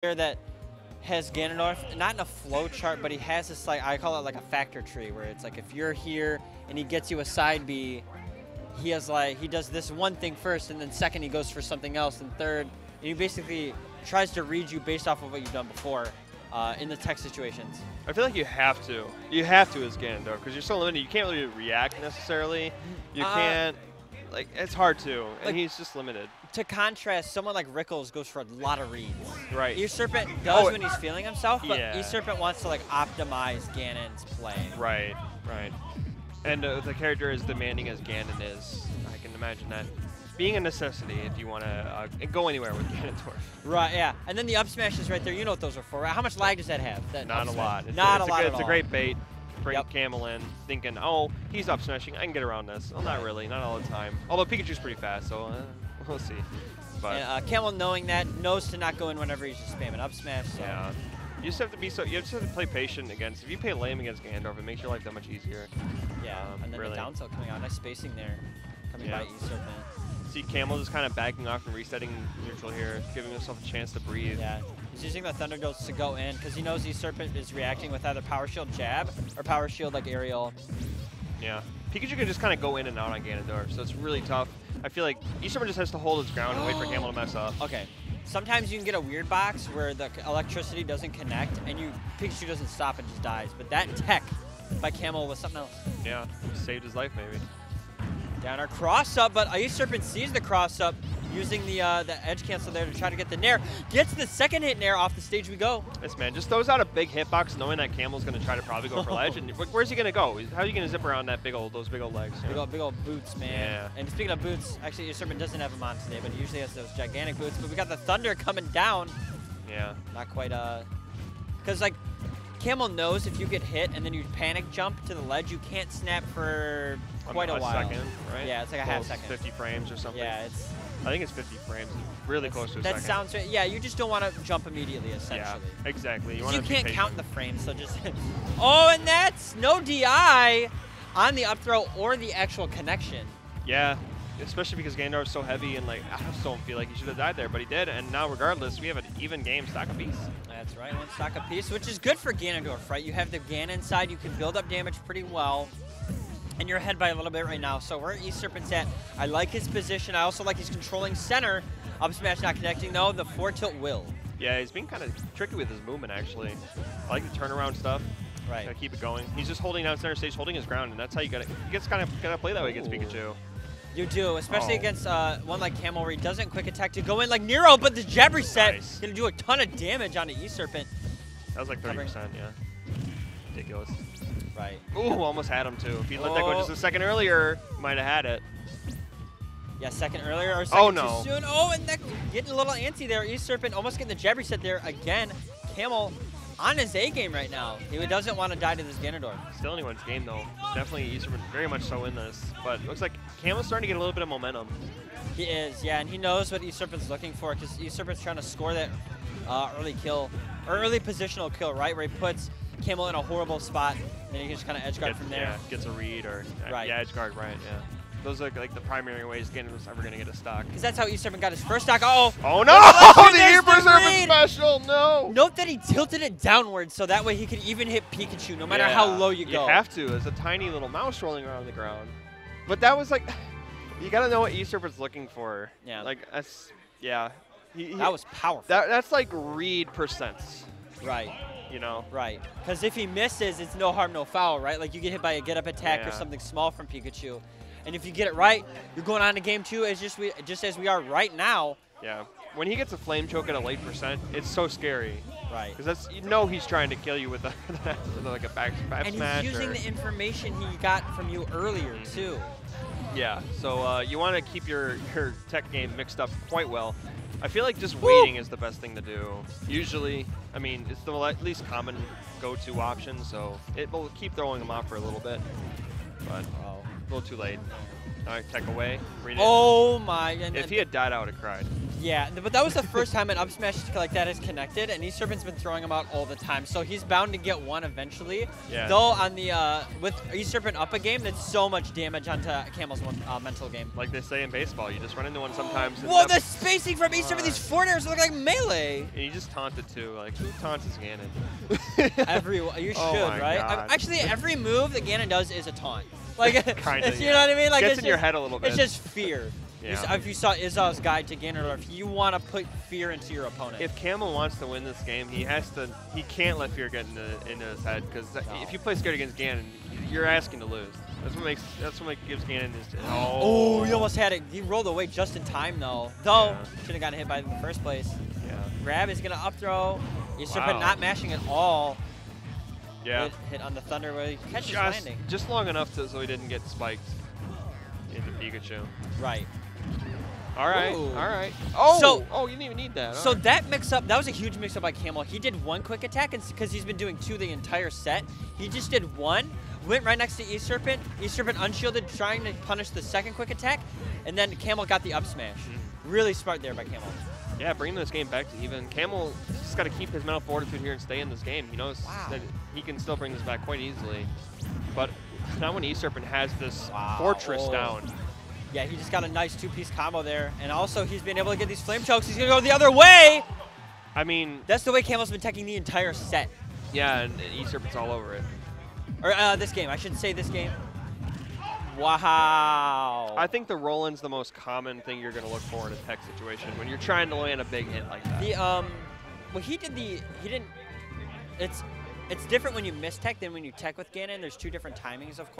that has Ganondorf, not in a flow chart, but he has this, like, I call it like a factor tree, where it's like if you're here and he gets you a side B, he has like, he does this one thing first, and then second he goes for something else, and third, and he basically tries to read you based off of what you've done before in the tech situations. I feel like you have to. You have to as Ganondorf, because you're so limited. You can't really react necessarily. You can't, like, it's hard to, and like, he's just limited. To contrast, someone like Rickles goes for a lot of reads. Right. E-Serpent does when he's feeling himself, but yeah. E-Serpent wants to like optimize Ganon's play. Right, right. And the character as demanding as Ganon is, I can imagine that being a necessity if you want to go anywhere with Ganondorf. Right, yeah. And then the up smash is right there. You know what those are for. How much lag does that have? That Not a lot. Not a lot at all. It's a great bait. Bring Camel in, thinking, oh, he's up smashing. I can get around this. Well, not really. Not all the time. Although Pikachu's pretty fast, so we'll see. But and, Camel, knowing that, knows to not go in whenever he's just spamming up smash. So. Yeah. You just have to be you just have to play patient against. If you play lame against Ganondorf, it makes your life that much easier. Yeah. And then really. the down tilt coming out. Nice spacing there, coming by E-Serpent. See Camel just kind of backing off and resetting neutral here, giving himself a chance to breathe. Yeah. He's using the Thunder Ghost to go in because he knows E-Serpent is reacting with either Power Shield jab or Power Shield like aerial. Yeah. Pikachu can just kind of go in and out on Ganondorf, so it's really tough. I feel like E-Serpent just has to hold his ground and wait for Camel to mess up. Okay. Sometimes you can get a weird box where the electricity doesn't connect and Pikachu doesn't stop and just dies. But that tech by Camel was something else. Yeah. Saved his life maybe. Down our cross up, but E-Serpent sees the cross up, using the edge cancel there to try to get the nair. Gets the second hit nair, off the stage we go. This man just throws out a big hitbox knowing that Camel's going to try to probably go for ledge. And where's he going to go? How are you going to zip around that those big old legs? Big old boots, man. Yeah. And speaking of boots, actually E-Serpent doesn't have them on today, but he usually has those gigantic boots. But we got the Thunder coming down. Yeah. Not quite, because like, Camel knows if you get hit and then you panic jump to the ledge, you can't snap for quite a while. A second, right? Yeah, it's like a half second. 50 frames or something. Yeah, I think it's 50 frames. Really close to a second. That sounds right. Yeah, you just don't want to jump immediately, essentially. Yeah, exactly. You can't count the frames, so just... Oh, and that's no DI on the up throw or the actual connection. Yeah, especially because Ganondorf's so heavy and like, I just don't feel like he should have died there, but he did. And now regardless, we have an even game, stock apiece. That's right, one stock apiece, which is good for Ganondorf, right? You have the Ganon side, you can build up damage pretty well. And you're ahead by a little bit right now. So where E-Serpent's at, I like his position. I also like he's controlling center. Up smash not connecting though. The forward tilt will. Yeah, he's being kind of tricky with his movement actually. I like the turnaround stuff. Right. Gotta keep it going. He's just holding down center stage, holding his ground, and that's how you gotta. You just kind of gotta play that way against Pikachu. You do, especially against one like Camel where he doesn't quick attack to go in like Nero, but the jab reset is gonna do a ton of damage on the E-Serpent. That was like 30%, yeah. Ridiculous. Right. Ooh, almost had him too. If he let that go just a second earlier, might have had it. Yeah, second earlier or second too soon. Oh, and that getting a little antsy there. E-Serpent almost getting the jab reset there again. Camel on his A game right now. He doesn't want to die to this Ganondorf. Still anyone's game though. Definitely E-Serpent very much so in this. But looks like Camel's starting to get a little bit of momentum. He is, yeah, and he knows what E-Serpent's looking for because E-Serpent's trying to score that early kill, or early positional kill, right? Where he puts Camel in a horrible spot, and then he can just kind of edge guard from there. Yeah, gets a read or edge guard, right? Yeah, those are like the primary ways Ganon's ever gonna get a stock. Because that's how E-Serpent got his first stock. Oh no! Oh, the E-Serpent special, no! Note that he tilted it downwards so that way he could even hit Pikachu, no matter how low you go. You have to. There's a tiny little mouse rolling around the ground. But that was like, you gotta know what E-Serpent's looking for. Yeah. Like that's that was powerful. That's like read percents. Right. You know? Right. Because if he misses, it's no harm, no foul, right? Like you get hit by a get-up attack or something small from Pikachu. And if you get it right, you're going on to game 2 as just as we are right now. Yeah. When he gets a flame choke at a late percent, it's so scary. Right. Because he's trying to kill you with like a back smash. And he's using the information he got from you earlier, too. Yeah. So you want to keep your tech game mixed up quite well. I feel like just waiting is the best thing to do. Usually, I mean, it's the at least common go-to option, so it will keep throwing them off for a little bit. But a little too late. All right, tech away. Read it. Oh my! If he had died, I would have cried. Yeah, but that was the first time an up smash like that is connected, and E-Serpent's been throwing them out all the time, so he's bound to get one eventually. Yeah. Though on the with E-Serpent up a game, that's so much damage onto Camel's one mental game. Like they say in baseball, you just run into one sometimes. Whoa, the spacing from E-Serpent, these forward airs look like melee. And you just taunted too. Like, who taunts is Ganon? You should, Oh my right? God. Actually, every move that Ganon does is a taunt. Like, Kinda, you know what I mean? Like, Gets it's in your head a little bit. It's just fear. Yeah. If you saw Izal's guide to Ganondorf, you want to put fear into your opponent. If Camel wants to win this game, he can't let fear get into his head, because if you play scared against Ganon, you're asking to lose. That's what gives Ganon his. Oh, he almost had it. He rolled away just in time though. Should have gotten hit by it in the first place. Yeah. Grab is gonna up throw. E-Serpent not mashing at all. Yeah. Hit on the thunder where he catches landing. Just long enough so he didn't get spiked into Pikachu. Right. All right, Ooh. all right. Oh, you didn't even need that. So that mix-up, that was a huge mix-up by Camel. He did one quick attack, and because he's been doing 2 the entire set, he just did 1, went right next to E-Serpent. E-Serpent unshielded, trying to punish the second quick attack, and then Camel got the up smash. Really smart there by Camel. Yeah, bringing this game back to even. Camel just got to keep his mental fortitude here and stay in this game. He knows that he can still bring this back quite easily. But not when E-Serpent has this fortress down. Yeah, he just got a nice 2-piece combo there. And also, he's been able to get these flame chokes. He's going to go the other way. I mean, that's the way Camel's been taking the entire set. Yeah, and E-Serpent's all over it. Or this game. I should say this game. Wow. I think the roll-in's the most common thing you're going to look for in a tech situation when you're trying to land a big hit like that. Well, he didn't. It's different when you miss tech than when you tech with Ganon. There's 2 different timings, of course.